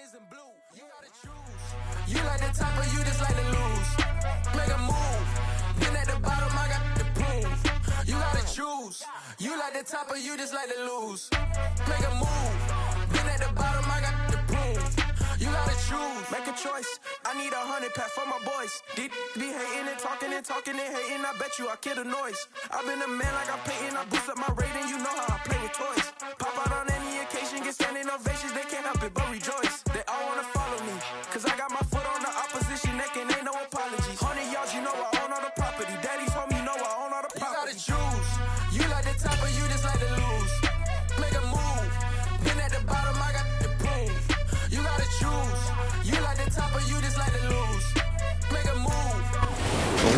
is in blue. You gotta choose. You like the top or you just like to lose. Make a move. Been at the bottom, I got the proof. You gotta choose. You like the top or you just like to lose. Make a move. Been at the bottom, I got the proof. You gotta choose. Make a choice. I need 100 pack for my boys. Be hating and talking and talking and hating. I bet you I kill the noise. I've been a man like I'm painting. I boost up my rating. You know how I play with toys. Pop out on any occasion, get standing ovations. They can't help it but rejoice. They all wanna follow me, cause I got my foot on the opposition neck and ain't no apologies. 100 yards, you know I own all the property. Daddy's home, you know I own all the property. You gotta choose. You like the top or you just like to lose. Make a move. Been at the bottom, I got the proof. You gotta choose. You like the top or you just like to lose. Make a move.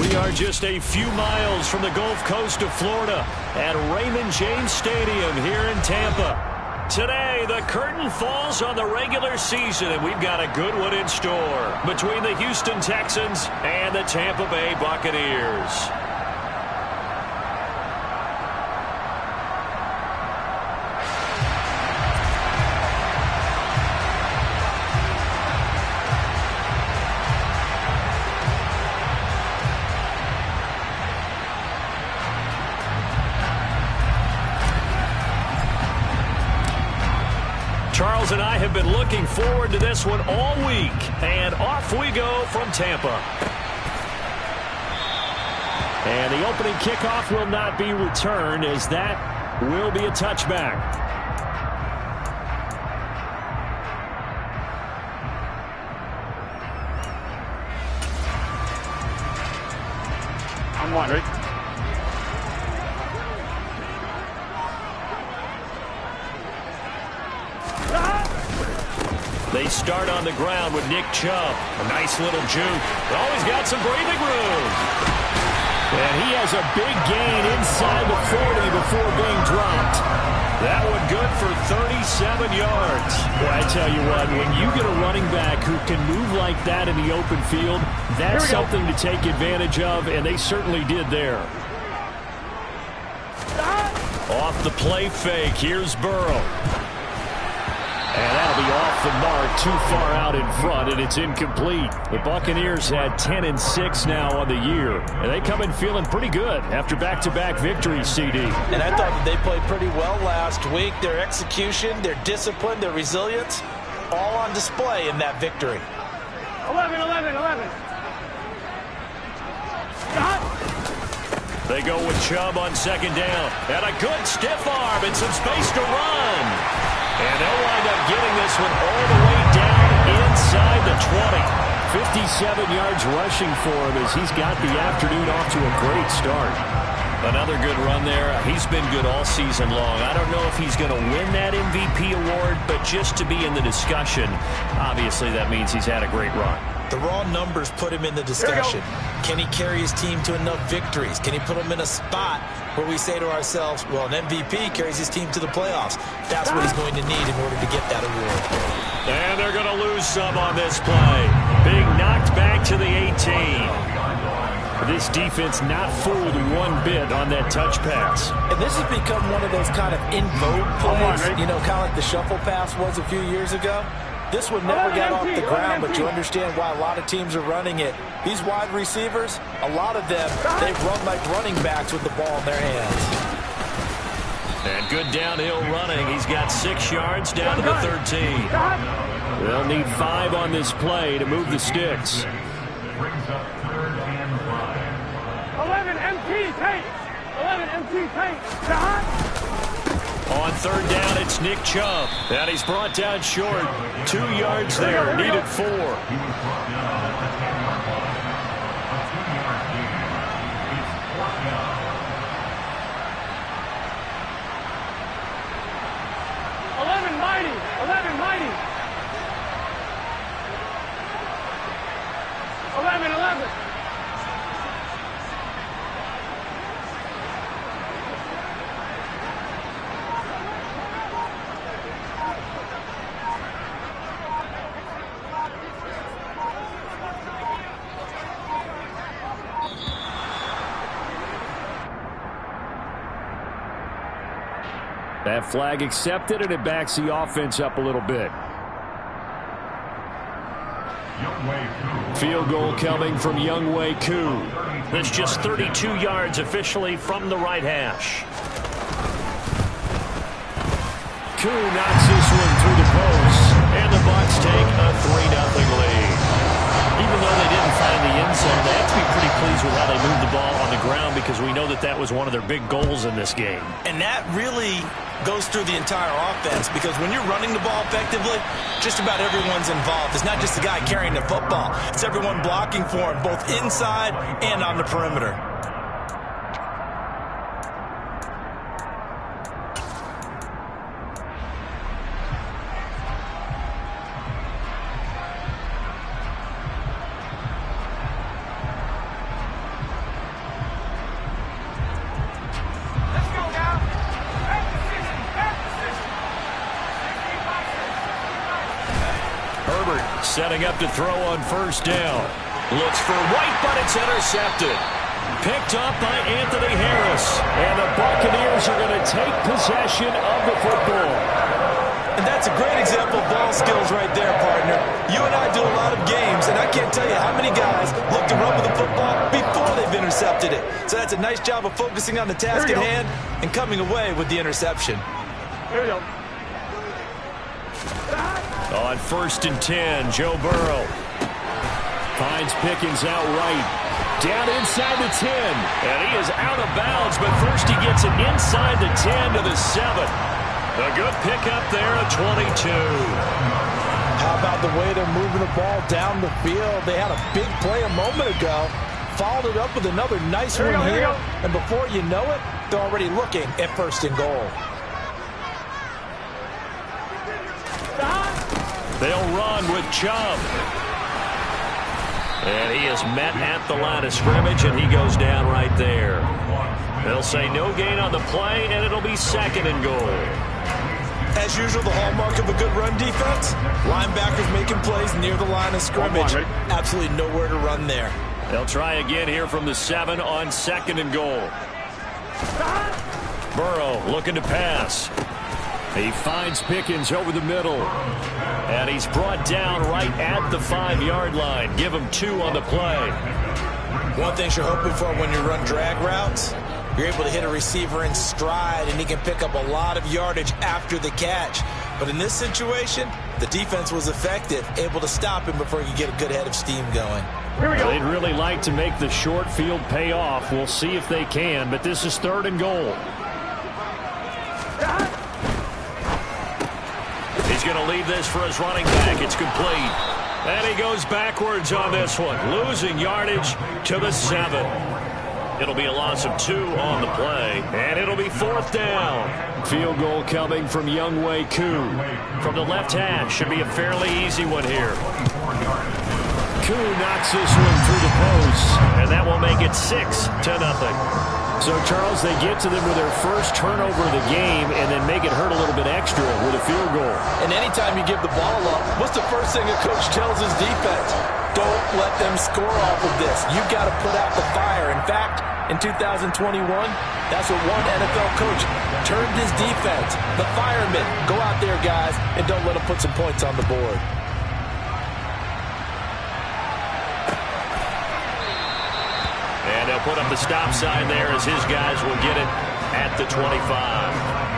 We are just a few miles from the Gulf Coast of Florida at Raymond James Stadium here in Tampa. Today, the curtain falls on the regular season, and we've got a good one in store between the Houston Texans and the Tampa Bay Buccaneers. Charles and I have been looking forward to this one all week, and off we go from Tampa. And the opening kickoff will not be returned, as that will be a touchback. I'm wondering. They start on the ground with Nick Chubb. A nice little juke. Always got some breathing room. And he has a big gain inside the 40 before being dropped. That one good for 37 yards. Well, I tell you what, when you get a running back who can move like that in the open field, that's something to take advantage of, and they certainly did there. Off the play fake, here's Burrow. And that'll be off the mark, too far out in front, and it's incomplete. The Buccaneers had 10-6 now on the year, and they come in feeling pretty good after back-to-back victories, CD. And I thought that they played pretty well last week. Their execution, their discipline, their resilience, all on display in that victory. 11. They go with Chubb on second down. And a good stiff arm and some space to run. And they'll wind up getting this one all the way down inside the 20. 57 yards rushing for him as he's got the afternoon off to a great start. Another good run there. He's been good all season long. I don't know if he's going to win that MVP award, but just to be in the discussion, obviously that means he's had a great run. The raw numbers put him in the discussion. Can he carry his team to enough victories? Can he put them in a spot where we say to ourselves, well, an MVP carries his team to the playoffs. That's what he's going to need in order to get that award. And they're going to lose some on this play. Being knocked back to the 18. This defense not fooled one bit on that touch pass. And this has become one of those kind of in vogue plays, you know, kind of like the shuffle pass was a few years ago. This one never got off the ground, but you understand why a lot of teams are running it. These wide receivers, a lot of them, they run like running backs with the ball in their hands. And good downhill running. He's got 6 yards down to the 13. They'll need 5 on this play to move the sticks. 11 MT tape. 11 MT tape. On third down, it's Nick Chubb. And he's brought down short. 2 yards there. Needed 4. 11 mighty. 11 mighty. 11. That flag accepted, and it backs the offense up a little bit. Field goal coming from Younghoe Koo. That's just 32 yards officially from the right hash. Koo knocks this one through the post, and the Bucs take a 3-0 lead. Even though they didn't find the end zone, they have to be pretty pleased with how they moved the ball on the ground because we know that that was one of their big goals in this game. And that really goes through the entire offense because when you're running the ball effectively, just about everyone's involved. It's not just the guy carrying the football. It's everyone blocking for him, both inside and on the perimeter. Setting up to throw on first down. Looks for White, but it's intercepted. Picked up by Anthony Harris. And the Buccaneers are going to take possession of the football. And that's a great example of ball skills right there, partner. You and I do a lot of games, and I can't tell you how many guys look to run with the football before they've intercepted it. So that's a nice job of focusing on the task at hand and coming away with the interception. Here we go. On 1st and 10, Joe Burrow finds Pickens out right. Down inside the 10. And he is out of bounds, but first he gets it inside the 10 to the 7. A good pickup there at 22. How about the way they're moving the ball down the field? They had a big play a moment ago. Followed it up with another nice one here. And before you know it, they're already looking at 1st and goal. They'll run with Chubb. And he is met at the line of scrimmage, and he goes down right there. They'll say no gain on the play, and it'll be 2nd and goal. As usual, the hallmark of a good run defense, linebackers making plays near the line of scrimmage. Absolutely nowhere to run there. They'll try again here from the 7 on 2nd and goal. Burrow looking to pass. He finds Pickens over the middle. And he's brought down right at the 5-yard line. Give him 2 on the play. One thing you're hoping for when you run drag routes, you're able to hit a receiver in stride, and he can pick up a lot of yardage after the catch. But in this situation, the defense was effective, able to stop him before he could get a good head of steam going. Here we go. They'd really like to make the short field pay off. We'll see if they can, but this is 3rd and goal. He's going to leave this for his running back. It's complete. And he goes backwards on this one, losing yardage to the 7. It'll be a loss of 2 on the play, and it'll be 4th down. Field goal coming from Younghoe Koo. From the left hash, should be a fairly easy one here. Koo knocks this one through the post, and that will make it 6-0. So, Charles, they get to them with their first turnover of the game and then make it hurt a little bit extra with a field goal. And anytime you give the ball up, what's the first thing a coach tells his defense? Don't let them score off of this. You've got to put out the fire. In fact, in 2021, that's what one NFL coach termed his defense. The firemen. Go out there, guys, and don't let them put some points on the board. And they'll put up the stop sign there as his guys will get it at the 25.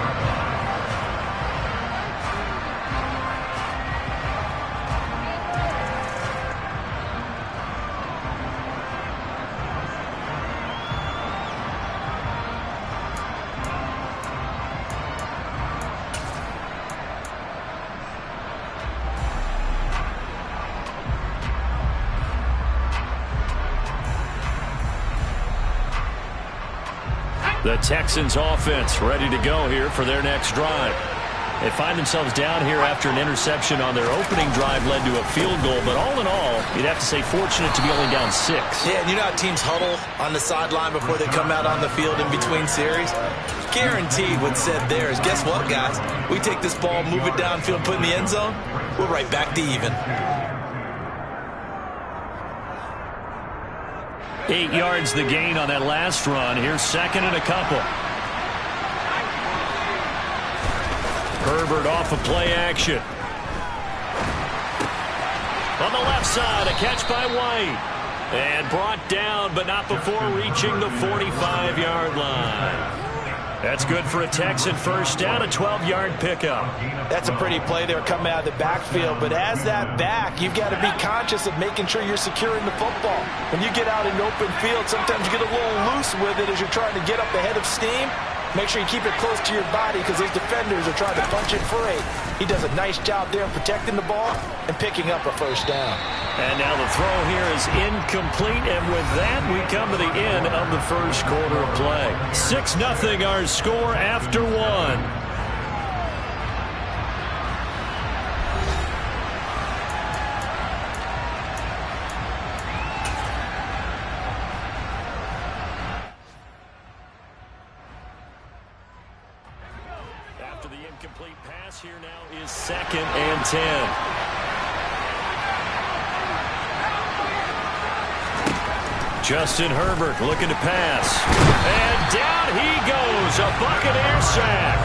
The Texans offense ready to go here for their next drive. They find themselves down here after an interception on their opening drive led to a field goal. But all in all, you'd have to say fortunate to be only down 6. Yeah, and you know how teams huddle on the sideline before they come out on the field in between series? Guaranteed what's said there is, guess what, guys? We take this ball, move it downfield, put it in the end zone, we're right back to even. 8 yards the gain on that last run. Here's 2nd and a couple. Herbert off of play action. On the left side, a catch by White. And brought down, but not before reaching the 45-yard line. That's good for a Texan first down, a 12-yard pickup. That's a pretty play there coming out of the backfield. But as that back, you've got to be conscious of making sure you're securing the football. When you get out in open field, sometimes you get a little loose with it as you're trying to get up ahead of steam. Make sure you keep it close to your body because those defenders are trying to punch it free. He does a nice job there protecting the ball and picking up a first down. And now the throw here is incomplete, and with that, we come to the end of the first quarter of play. 6-0 our score after one. After the incomplete pass, here now is 2nd and 10. Justin Herbert looking to pass. And down he goes. A Buccaneer sack.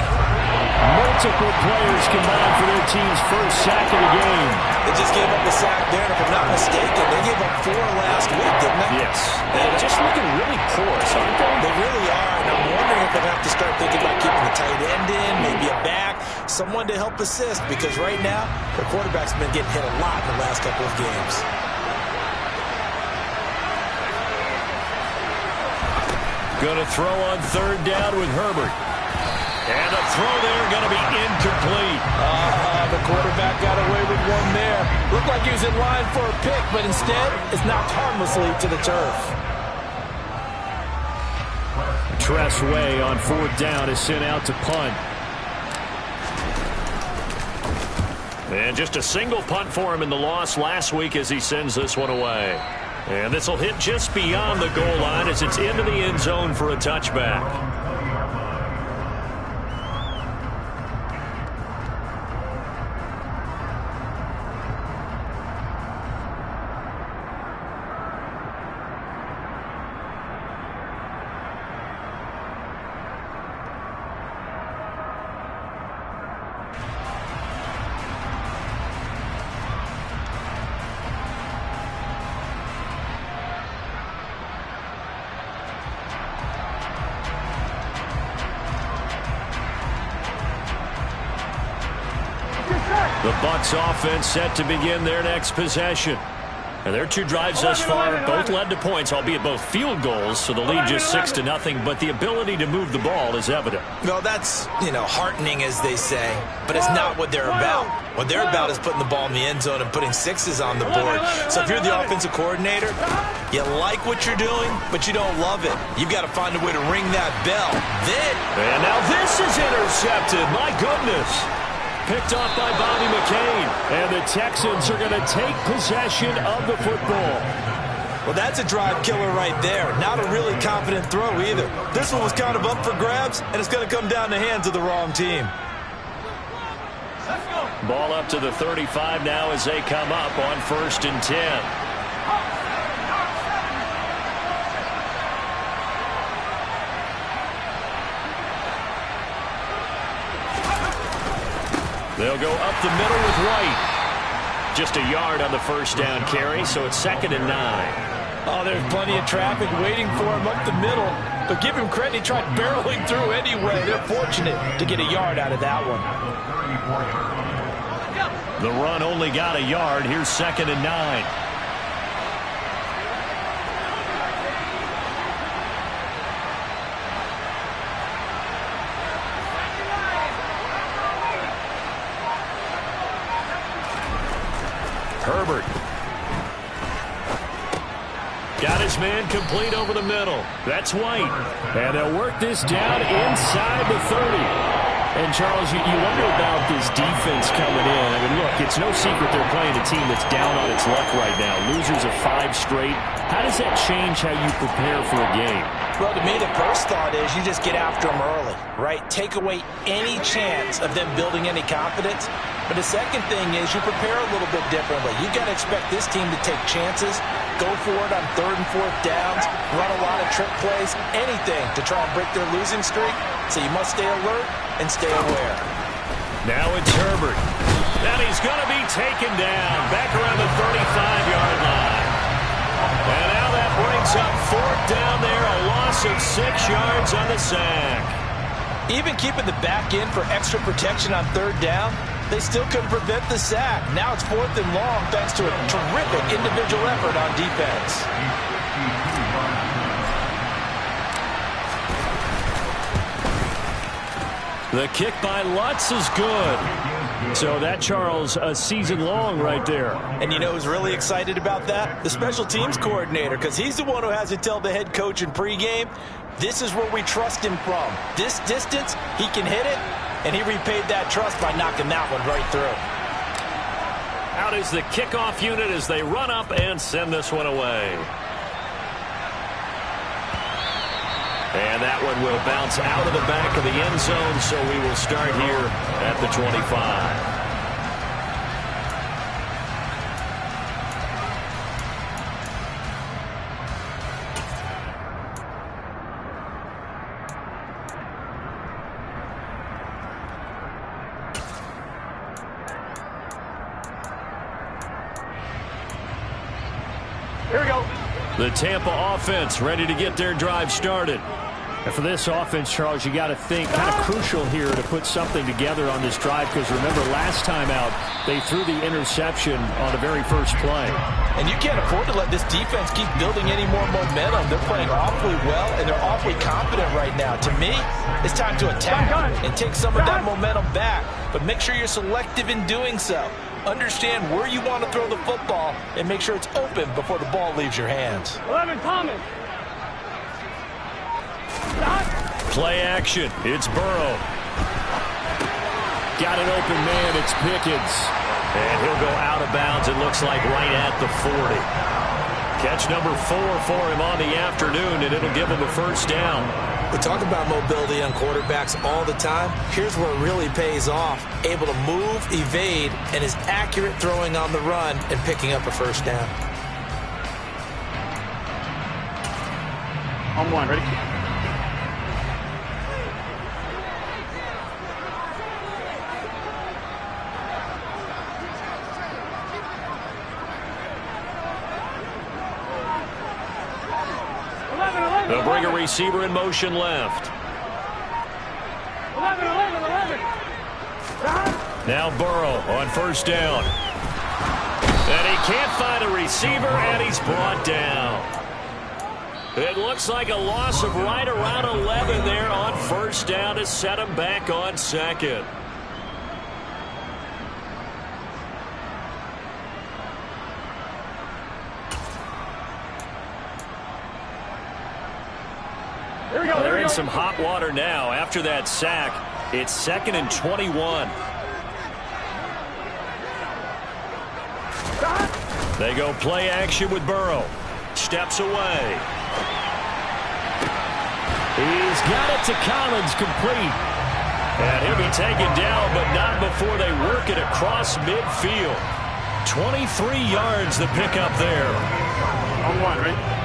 Multiple players combined for their team's first sack of the game. They just gave up a sack there, and if I'm not mistaken, they gave up 4 last week, didn't they? Yes. They're just looking really porous, aren't they? They really are, and I'm wondering if they're going to have to start thinking about keeping the tight end in, maybe a back, someone to help assist, because right now, their quarterback's been getting hit a lot in the last couple of games. Going to throw on 3rd down with Herbert. And a throw there going to be incomplete. The quarterback got away with one there. Looked like he was in line for a pick, but instead, it's knocked harmlessly to the turf. Tress Way on 4th down is sent out to punt. And just a single punt for him in the loss last week as he sends this one away. And this will hit just beyond the goal line as it's into the end zone for a touchback. The Bucs offense set to begin their next possession. And their 2 drives thus far both led to points, albeit both field goals, so the lead just 6-0, but the ability to move the ball is evident. Well, that's, heartening, as they say, but it's not what they're about. What they're about is putting the ball in the end zone and putting 6s on the board. So if you're the offensive coordinator, you like what you're doing, but you don't love it. You've got to find a way to ring that bell. And now this is intercepted. My goodness. Picked off by Bobby McCain. And the Texans are going to take possession of the football. Well, that's a drive killer right there. Not a really confident throw either. This one was kind of up for grabs, and it's going to come down the hands of the wrong team. Ball up to the 35 now as they come up on 1st and 10. They'll go up the middle with White. Just a yard on the first down carry, so it's 2nd and 9. Oh, there's plenty of traffic waiting for him up the middle. But give him credit, he tried barreling through anyway. They're fortunate to get a yard out of that one. The run only got a yard. Here's 2nd and 9. Herbert. Got his man complete over the middle. That's White. And they'll work this down inside the 30. And, Charles, you wonder about this defense coming in. I mean, look, it's no secret they're playing a team that's down on its luck right now. Losers of 5 straight. How does that change how you prepare for a game? Well, to me, the first thought is you just get after them early, right? Take away any chance of them building any confidence. But the second thing is you prepare a little bit differently. You've got to expect this team to take chances, go for it on 3rd and 4th downs, run a lot of trick plays, anything to try and break their losing streak. So you must stay alert and stay aware. Now it's Herbert. And he's going to be taken down. Back around the 35. brings up fourth down there, a loss of 6 yards on the sack. Even keeping the back end for extra protection on third down, they still couldn't prevent the sack. Now it's 4th and long thanks to a terrific individual effort on defense. The kick by Lutz is good. So that, Charles, a season long right there. And you know who's really excited about that? The special teams coordinator, because he's the one who has to tell the head coach in pregame, this is where we trust him from. This distance, he can hit it, and he repaid that trust by knocking that one right through. Out is the kickoff unit as they run up and send this one away. And that one will bounce out of the back of the end zone, so we will start here at the 25. Here we go. The Tampa offense ready to get their drive started. And for this offense, Charles, you got to think kind of crucial here to put something together on this drive, because remember last time out they threw the interception on the very first play. And you can't afford to let this defense keep building any more momentum. They're playing awfully well, and they're awfully confident right now. To me, it's time to attack and take some of that momentum back. But make sure you're selective in doing so. Understand where you want to throw the football and make sure it's open before the ball leaves your hands. 11, Thomas. Play action. It's Burrow. Got an open man. It's Pickens. And he'll go out of bounds, it looks like, right at the 40. Catch number 4 for him on the afternoon, and it'll give him a first down. We talk about mobility on quarterbacks all the time. Here's where it really pays off. Able to move, evade, and is accurate throwing on the run and picking up a first down. On one, ready? They'll bring a receiver in motion left. 11. Now Burrow on first down. And he can't find a receiver, and he's brought down. It looks like a loss of right around 11 there on first down to set him back on second. They're in some hot water now. After that sack, it's 2nd and 21. They go play action with Burrow. Steps away. He's got it to Collins, complete. And he'll be taken down, but not before they work it across midfield. 23 yards the pickup there. On one, right?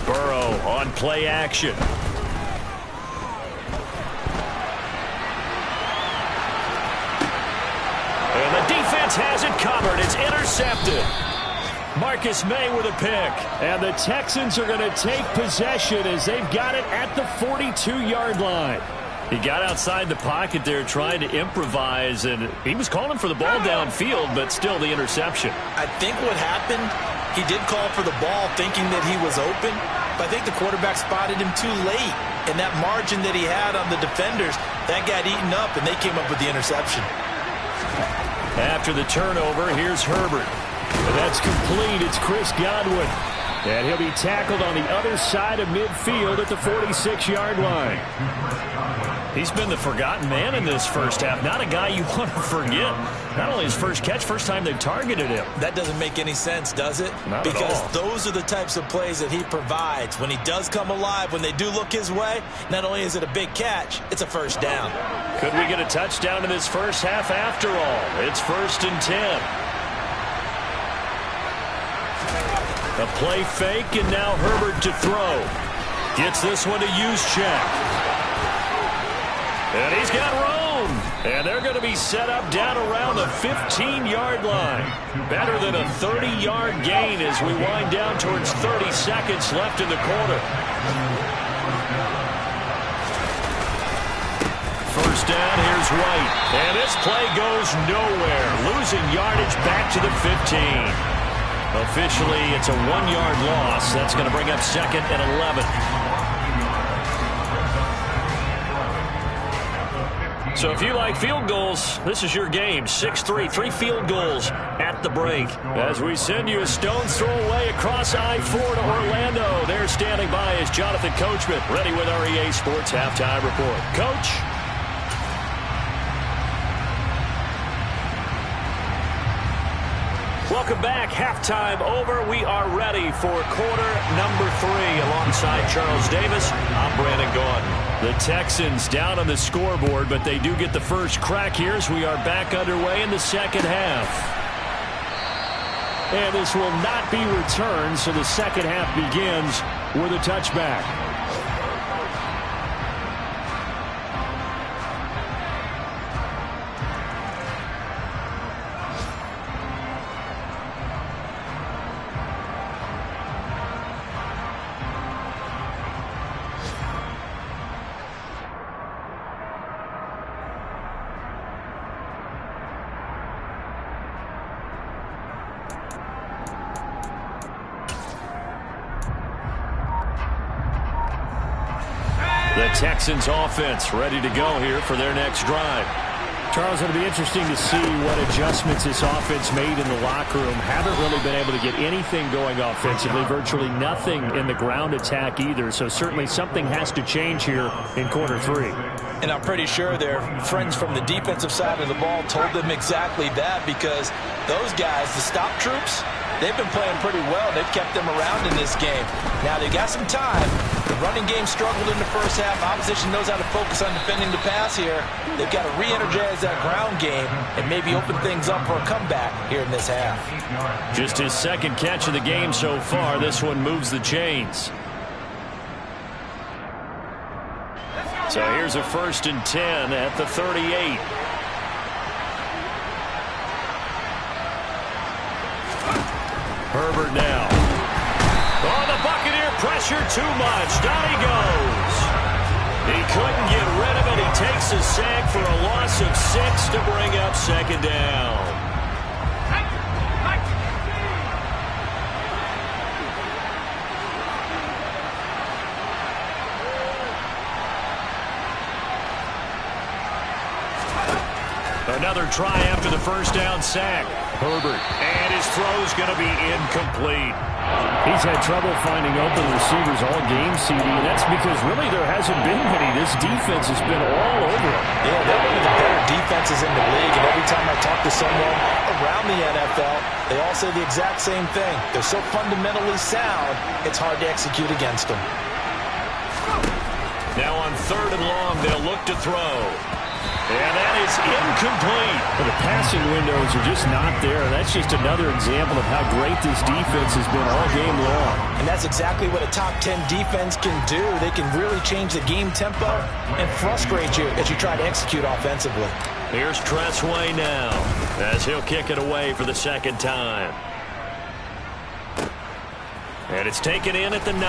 Burrow on play action. And the defense has it covered. It's intercepted. Marcus May with a pick. And the Texans are going to take possession as they've got it at the 42-yard line. He got outside the pocket there trying to improvise, and he was calling for the ball downfield, but still the interception. I think what happened, he did call for the ball thinking that he was open, but I think the quarterback spotted him too late. And that margin that he had on the defenders, that got eaten up, and they came up with the interception. After the turnover, here's Herbert. And that's complete. It's Chris Godwin. And he'll be tackled on the other side of midfield at the 46-yard line. He's been the forgotten man in this first half. Not a guy you want to forget. Not only his first catch, first time they've targeted him. That doesn't make any sense, does it? Not because at all. Those are the types of plays that he provides. When he does come alive, when they do look his way, not only is it a big catch, it's a first down. Could we get a touchdown in this first half after all? It's 1st and 10. A play fake, and now Herbert to throw. Gets this one to Juszczyk. And he's got room. And they're going to be set up down around the 15-yard line. Better than a 30-yard gain as we wind down towards 30 seconds left in the quarter. First down, here's White. And this play goes nowhere. Losing yardage back to the 15. Officially, it's a 1-yard loss. That's going to bring up 2nd and 11. So if you like field goals, this is your game. 6-3, 3 field goals at the break. As we send you a stone's throw away across I-4 to Orlando. There standing by is Jonathan Coachman, ready with our EA Sports Halftime Report. Coach? Welcome back. Halftime over. We are ready for quarter number 3. Alongside Charles Davis, I'm Brandon Gaudin. The Texans down on the scoreboard, but they do get the first crack here as we are back underway in the second half. And this will not be returned, so the second half begins with a touchback. The Texans offense ready to go here for their next drive. Charles, it'll be interesting to see what adjustments this offense made in the locker room. Haven't really been able to get anything going offensively, virtually nothing in the ground attack either. So certainly something has to change here in quarter 3. And I'm pretty sure their friends from the defensive side of the ball told them exactly that, because those guys, the stop troops, they've been playing pretty well. They've kept them around in this game. Now they got some time. The running game struggled in the first half. Opposition knows how to focus on defending the pass here. They've got to re-energize that ground game and maybe open things up for a comeback here in this half. Just his second catch of the game so far. This one moves the chains. So here's a 1st and 10 at the 38. Herbert now. Oh, the Buccaneer pressure too much. Down he goes. He couldn't get rid of it. He takes a sack for a loss of 6 to bring up 2nd down. Another try after the first down sack. Herbert. And his throw's going to be incomplete. He's had trouble finding open receivers all game, CD, and that's because really there hasn't been many. This defense has been all over him. Yeah, they're one of the better defenses in the league, and every time I talk to someone around the NFL, they all say the exact same thing. They're so fundamentally sound, it's hard to execute against them. Now on 3rd and long, they'll look to throw. And that is incomplete. But the passing windows are just not there. That's just another example of how great this defense has been all game long. And that's exactly what a top 10 defense can do. They can really change the game tempo and frustrate you as you try to execute offensively. Here's Tressway now as he'll kick it away for the 2nd time. And it's taken in at the 9.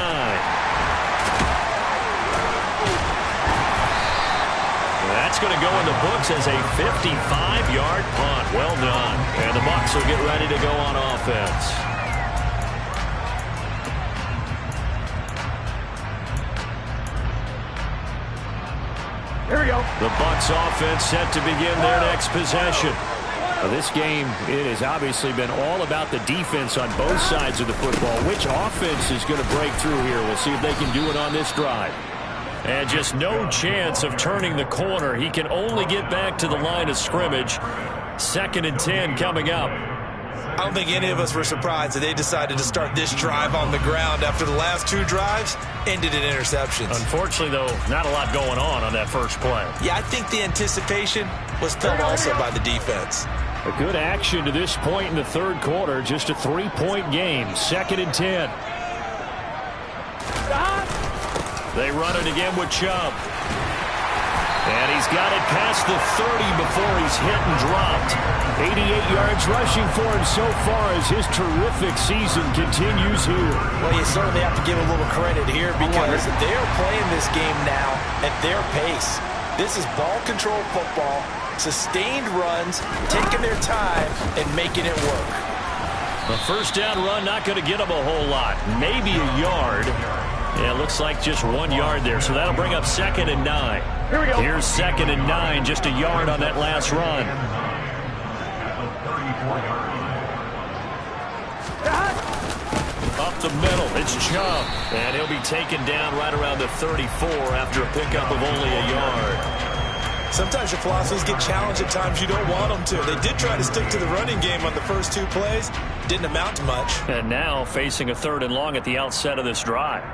That's going to go in the books as a 55-yard punt. Well done. And the Bucs will get ready to go on offense. Here we go. The Bucs offense set to begin their next possession. Well, this game, it has obviously been all about the defense on both sides of the football. Which offense is going to break through here? We'll see if they can do it on this drive. And just no chance of turning the corner. He can only get back to the line of scrimmage. 2nd and 10 coming up. I don't think any of us were surprised that they decided to start this drive on the ground after the last 2 drives ended in interceptions. Unfortunately, though, not a lot going on that first play. Yeah, I think the anticipation was felt also by the defense. A good action to this point in the 3rd quarter. Just a 3-point game. 2nd and 10. They run it again with Chubb. And he's got it past the 30 before he's hit and dropped. 88 yards rushing for him so far as his terrific season continues here. Well, you certainly have to give a little credit here because they're playing this game now at their pace. This is ball control football, sustained runs, taking their time, and making it work. The first down run not going to get him a whole lot. Maybe a yard. Yeah, it looks like just 1 yard there, so that'll bring up 2nd and 9. Here we go. Here's 2nd and 9, just a yard on that last run. Up the middle, it's Chubb, and he'll be taken down right around the 34 after a pickup of only a yard. Sometimes your philosophies get challenged at times you don't want them to. They did try to stick to the running game on the first 2 plays. Didn't amount to much. And now facing a 3rd and long at the outset of this drive.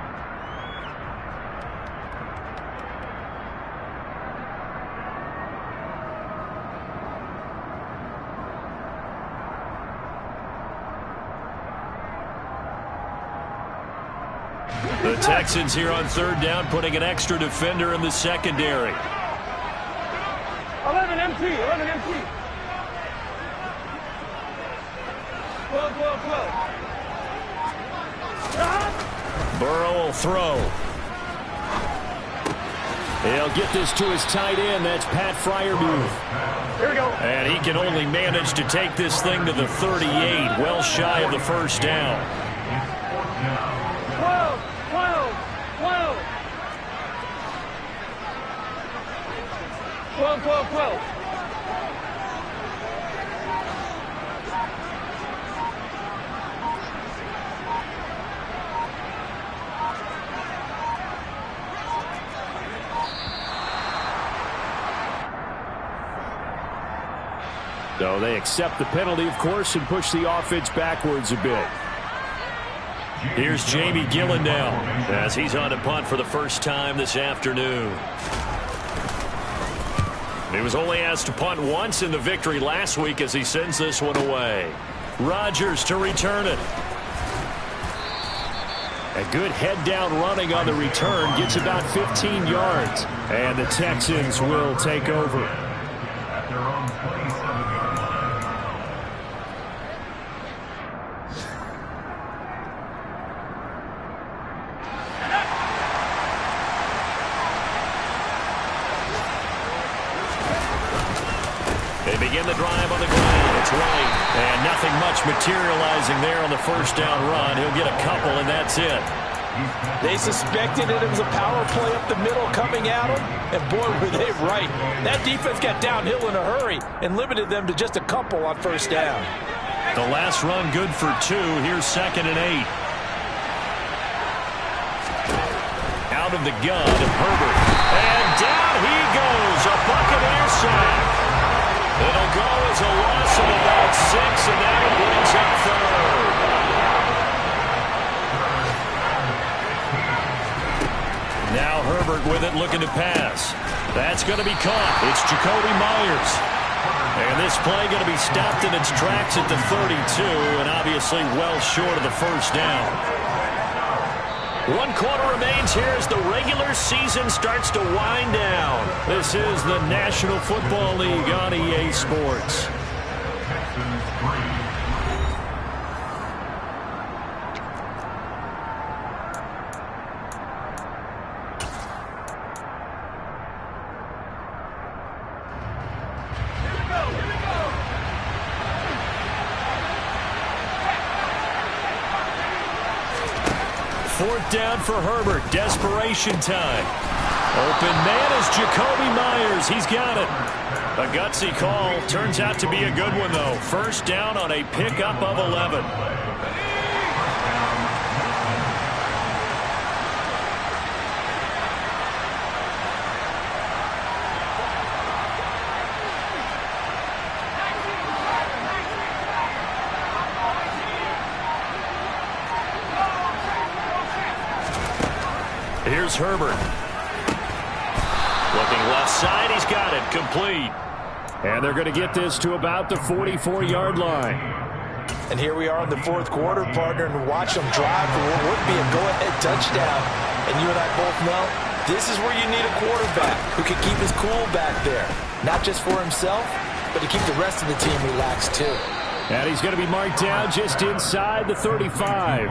The Texans here on 3rd down, putting an extra defender in the secondary. 11 MT, 11 MT. 12, 12, 12. Burrow will throw. He'll get this to his tight end. That's Pat Freiermuth. Here we go. And he can only manage to take this thing to the 38, well shy of the first down. 12, 12, 12. 12, 12, 12. So they accept the penalty, of course, and push the offense backwards a bit. Here's Jamie Gillen now as he's on to punt for the first time this afternoon. He was only asked to punt once in the victory last week as he sends this one away. Rodgers to return it. A good head-down running on the return gets about 15 yards. And the Texans will take over. They begin the drive on the ground. It's right. And nothing much materializing there on the first down run. He'll get a couple, and that's it. They suspected it was a power play up the middle coming at them, and boy, were they right. That defense got downhill in a hurry and limited them to just a couple on first down. The last run good for 2. Here's 2nd and 8. Out of the gun, Herbert. And down he goes. A Buccaneer sack. It'll go as a loss of about 6, and now it brings up 3rd. Now Herbert with it, looking to pass. That's going to be caught. It's Jacoby Myers. And this play going to be stopped in its tracks at the 32, and obviously well short of the first down. 1 quarter remains here as the regular season starts to wind down. This is the National Football League on EA Sports. Fourth down for Herbert. Desperation time. Open man is Jacoby Myers. He's got it. A gutsy call. Turns out to be a good one, though. First down on a pickup of 11. Here's Herbert. Looking left side, he's got it. Complete. And they're going to get this to about the 44-yard line. And here we are in the 4th quarter, partner, and watch them drive for what would be a go-ahead touchdown. And you and I both know This is where you need a quarterback who can keep his cool back there. Not just for himself, but to keep the rest of the team relaxed too. And he's going to be marked down just inside the 35.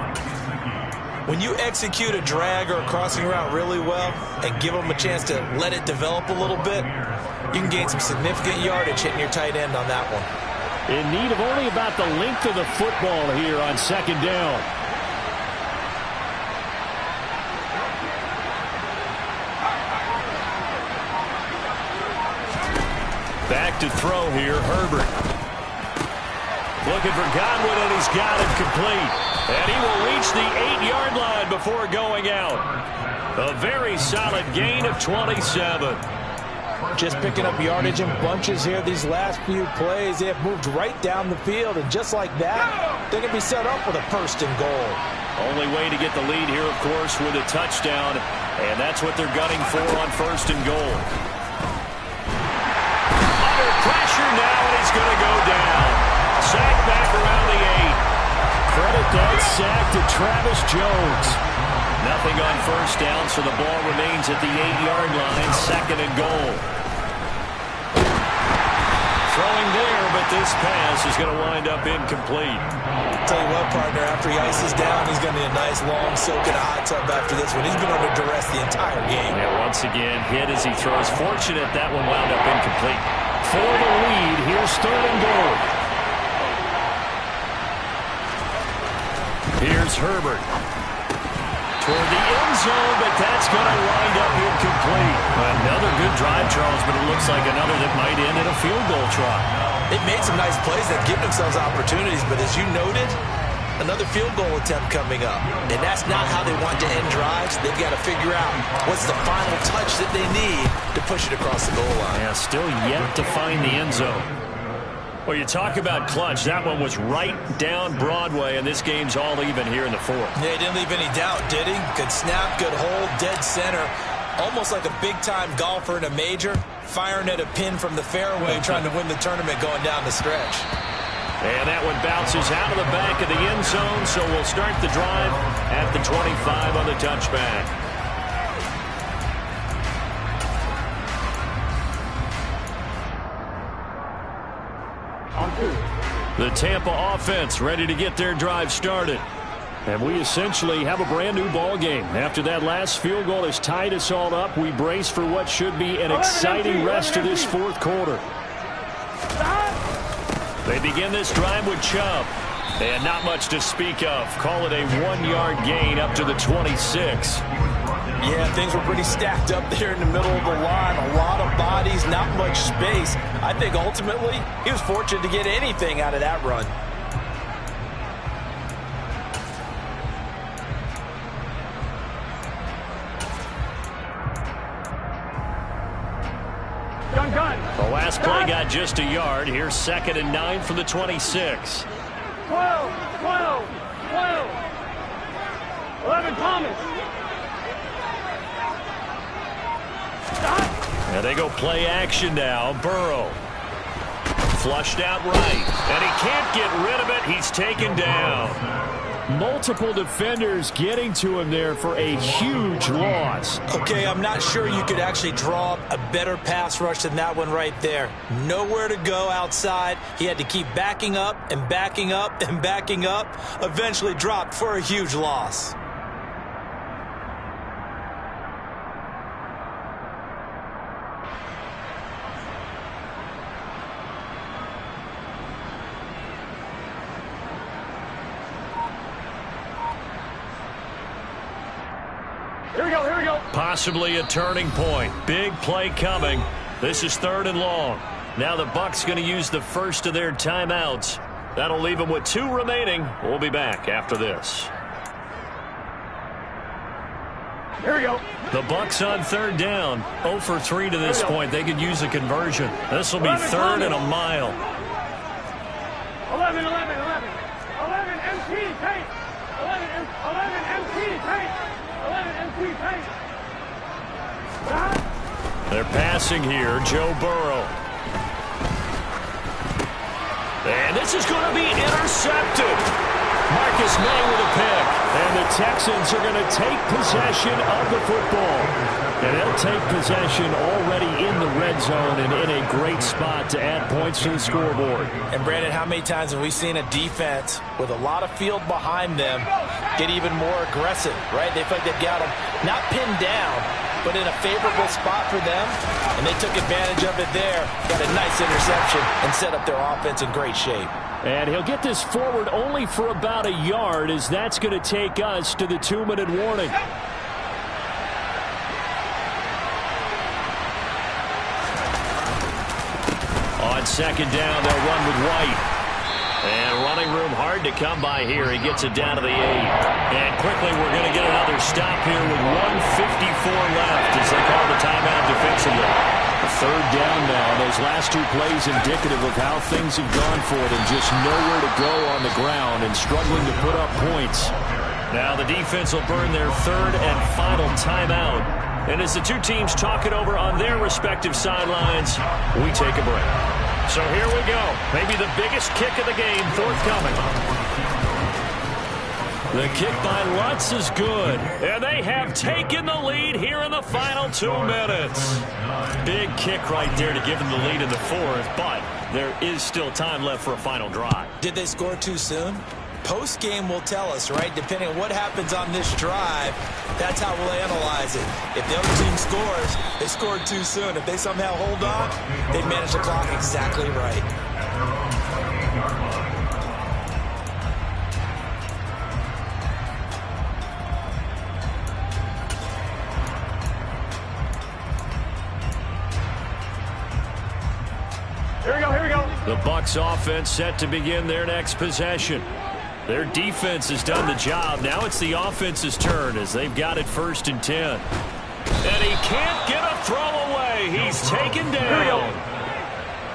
When you execute a drag or a crossing route really well and give them a chance to let it develop a little bit, you can gain some significant yardage hitting your tight end on that one. In need of only about the length of the football here on second down. Back to throw here, Herbert. Looking for Godwin, and he's got it complete. And he will reach the 8-yard line before going out. A very solid gain of 27. Just picking up yardage in bunches here these last few plays. They have moved right down the field, and just like that, they can be set up with a first and goal. Only way to get the lead here, of course, with a touchdown, and that's what they're gunning for on first and goal. Under pressure now, and he's going to go down. Sack back around the 8. Credit that sack to Travis Jones. Nothing on first down, so the ball remains at the 8-yard line, second and goal. Throwing there, but this pass is going to wind up incomplete. Tell you what, partner, after he ices down, he's going to need a nice long soak in a hot tub after this one. He's been under duress the entire game. Yeah, once again, hit as he throws. Fortunate that one wound up incomplete. For the lead, here's third and goal. Here's Herbert. Toward the end zone, but that's going to wind up incomplete. Another good drive, Charles, but it looks like another that might end in a field goal try. They've made some nice plays that give themselves opportunities, but as you noted, another field goal attempt coming up. And that's not how they want to end drives. They've got to figure out what's the final touch that they need to push it across the goal line. Yeah, still yet to find the end zone. Well, you talk about clutch. That one was right down Broadway, and this game's all even here in the fourth. Yeah, he didn't leave any doubt, did he? Good snap, good hold, dead center. Almost like a big-time golfer in a major, firing at a pin from the fairway, trying to win the tournament going down the stretch. And that one bounces out of the back of the end zone, so we'll start the drive at the 25 on the touchback. The Tampa offense ready to get their drive started. And we essentially have a brand-new ball game. After that last field goal has tied us all up, we brace for what should be an exciting rest of this fourth quarter. They begin this drive with Chubb. And not much to speak of. Call it a 1-yard gain up to the 26. Yeah, things were pretty stacked up there in the middle of the line. A lot of bodies, not much space. I think ultimately he was fortunate to get anything out of that run. The last play got just a yard. Here's 2nd and 9 from the 26. 12, 12, 12. 11, Thomas. And they go play action now. Burrow. Flushed out right. And he can't get rid of it. He's taken down. Multiple defenders getting to him there for a huge loss. Okay, I'm not sure you could actually draw up a better pass rush than that one right there. Nowhere to go outside. He had to keep backing up and backing up and backing up. Eventually dropped for a huge loss. Here we go. Possibly a turning point. Big play coming. This is 3rd and long. Now the Bucs going to use the first of their timeouts. That'll leave them with 2 remaining. We'll be back after this. Here we go. The Bucs on 3rd down. 0 for 3 to this point. They could use a conversion. This will be 3rd and a mile. 11, 11 MT tape. 11 MT tape. 11 MT tape. They're passing here. Joe Burrow. And this is going to be intercepted. Marcus May with a pick. And the Texans are going to take possession of the football. And they'll take possession already in the red zone and in a great spot to add points to the scoreboard. And, Brandon, how many times have we seen a defense with a lot of field behind them get even more aggressive, right? They feel like they've got them not pinned down, but in a favorable spot for them, and they took advantage of it there, got a nice interception, and set up their offense in great shape. And he'll get this forward only for about a yard, as that's going to take us to the 2-minute warning. On second down, they'll run with White. And running room hard to come by here. He gets it down to the 8. And quickly we're going to get another stop here with 1:54 left as they call the timeout defensively. A third down now. Those last two plays indicative of how things have gone for them. Just nowhere to go on the ground and struggling to put up points. Now the defense will burn their third and final timeout. And as the two teams talk it over on their respective sidelines, we take a break. So here we go. Maybe the biggest kick of the game forthcoming. The kick by Lutz is good. And they have taken the lead here in the final 2 minutes. Big kick right there to give them the lead in the fourth, but there is still time left for a final drive. Did they score too soon? Post-game will tell us, right? Depending on what happens on this drive, that's how we'll analyze it. If the other team scores, they scored too soon. If they somehow hold on, they manage the clock exactly right. Here we go, here we go. The Bucs offense set to begin their next possession. Their defense has done the job. Now it's the offense's turn as they've got it 1st and 10. And he can't get a throw away. He's taken down.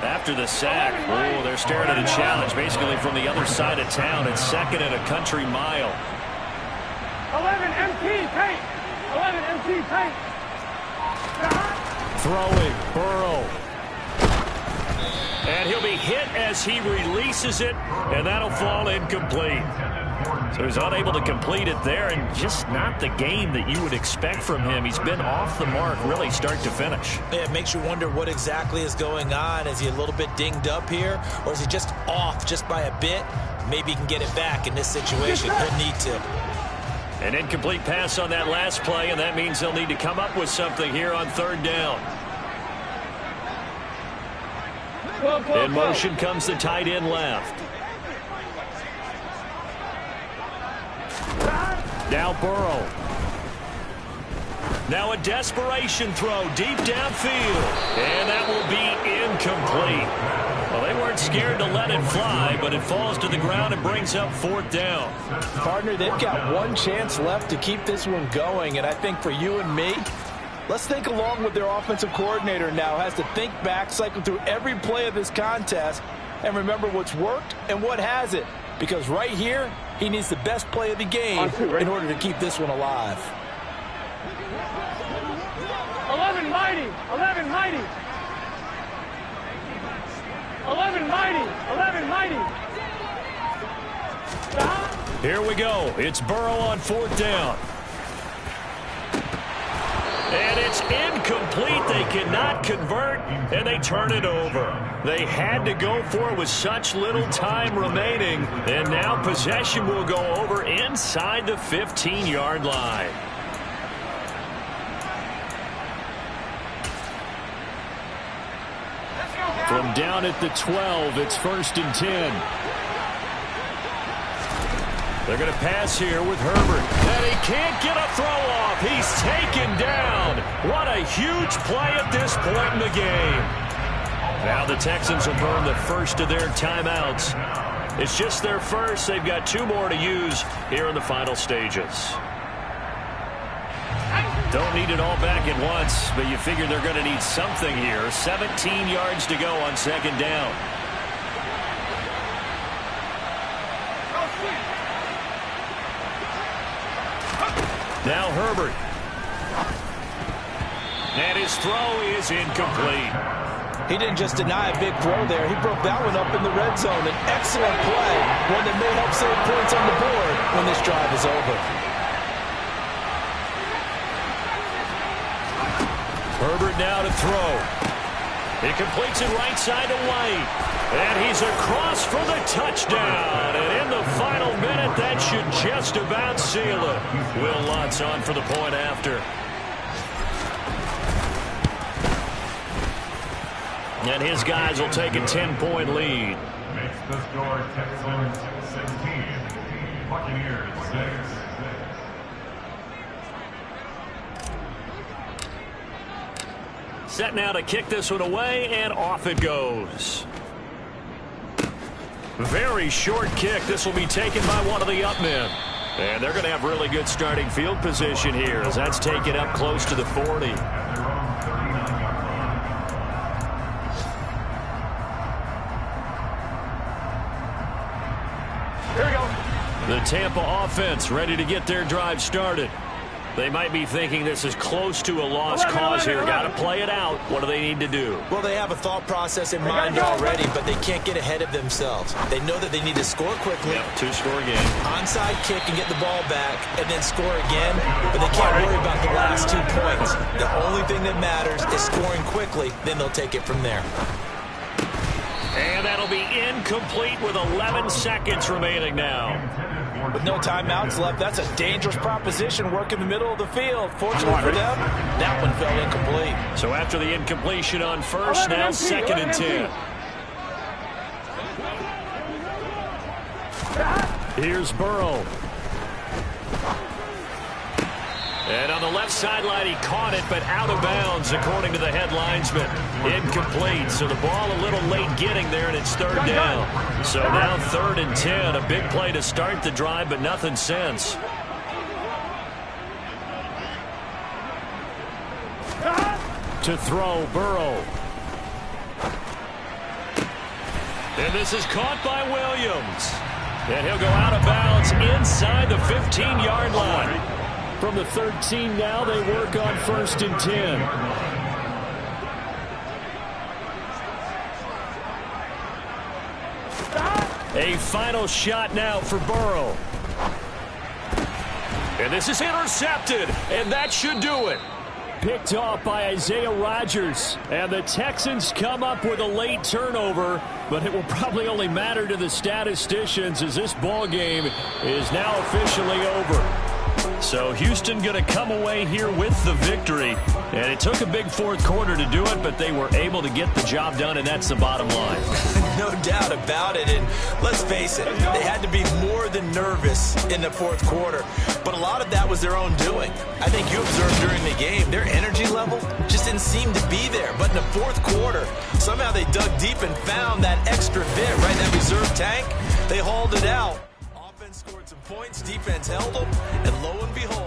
After the sack, oh, they're staring at a challenge basically from the other side of town. It's 2nd and a country mile. 11 MT paint. 11 MT paint. Throwing, Burrow. And he'll be hit as he releases it, and that'll fall incomplete. So he's unable to complete it there, and just not the game that you would expect from him. He's been off the mark really start to finish. Yeah, it makes you wonder what exactly is going on. Is he a little bit dinged up here, or is he just off just by a bit? Maybe he can get it back in this situation. He'll need to. An incomplete pass on that last play, and that means they'll need to come up with something here on 3rd down. In motion comes the tight end left. Now Burrow. Now a desperation throw deep downfield. And that will be incomplete. Well, they weren't scared to let it fly, but it falls to the ground and brings up 4th down. Partner, they've got one chance left to keep this one going, and I think for you and me, let's think along with their offensive coordinator now. Has to think back, cycle through every play of this contest, and remember what's worked and what hasn't. Because right here, he needs the best play of the game in order to keep this one alive. 11 mighty. 11 mighty. 11 mighty. 11 mighty. Here we go. It's Burrow on 4th down. And it's incomplete. They cannot convert, and they turn it over. They had to go for it with such little time remaining, and now possession will go over inside the 15-yard line. From down at the 12, it's 1st and 10. They're going to pass here with Herbert. And he can't get a throw off. He's taken down. What a huge play at this point in the game. Now the Texans will burn the first of their timeouts. It's just their first. They've got 2 more to use here in the final stages. Don't need it all back at once, but you figure they're going to need something here. 17 yards to go on 2nd down. Now Herbert. And his throw is incomplete. He didn't just deny a big throw there. He broke that one up in the red zone. An excellent play. One that may help save points on the board when this drive is over. Herbert now to throw. He completes it right side to White. And he's across for the touchdown. And in the final minute, that should just about seal it. Will Lutz on for the point after. And his guys will take a 10-point lead. Makes the score Texans 16, Buccaneers 6. Set now to kick this one away, and off it goes. Very short kick. This will be taken by one of the up men. And they're going to have really good starting field position here as that's taken up close to the 40. Here we go. The Tampa offense ready to get their drive started. They might be thinking this is close to a lost cause here. Got to play it out. What do they need to do? Well, they have a thought process in mind already, but they can't get ahead of themselves. They know that they need to score quickly. Yep, two-score game. Onside kick and get the ball back and then score again, but they can't worry about the last 2 points. The only thing that matters is scoring quickly, then they'll take it from there. And that'll be incomplete with 11 seconds remaining now. With no timeouts left, that's a dangerous proposition. Work in the middle of the field. Fortunately for them, that one fell incomplete. So after the incompletion on first, now 2nd and 10. Here's Burrow. And on the left sideline, he caught it, but out of bounds, according to the head linesman. Incomplete, so the ball a little late getting there, and it's 3rd down. So now 3rd and 10, a big play to start the drive, but nothing since. To throw, Burrow. And this is caught by Williams. And he'll go out of bounds inside the 15-yard line. From the 13 now, they work on 1st and 10. A final shot now for Burrow. And this is intercepted, and that should do it. Picked off by Isaiah Rodgers. And the Texans come up with a late turnover, but it will probably only matter to the statisticians as this ball game is now officially over. So Houston going to come away here with the victory. And it took a big 4th quarter to do it, but they were able to get the job done, and that's the bottom line. No doubt about it, and let's face it, they had to be more than nervous in the 4th quarter, but a lot of that was their own doing. I think you observed during the game, their energy level just didn't seem to be there, but in the 4th quarter, somehow they dug deep and found that extra bit, right, that reserve tank. They hauled it out. Offense scored some points, defense held them, and lo and behold,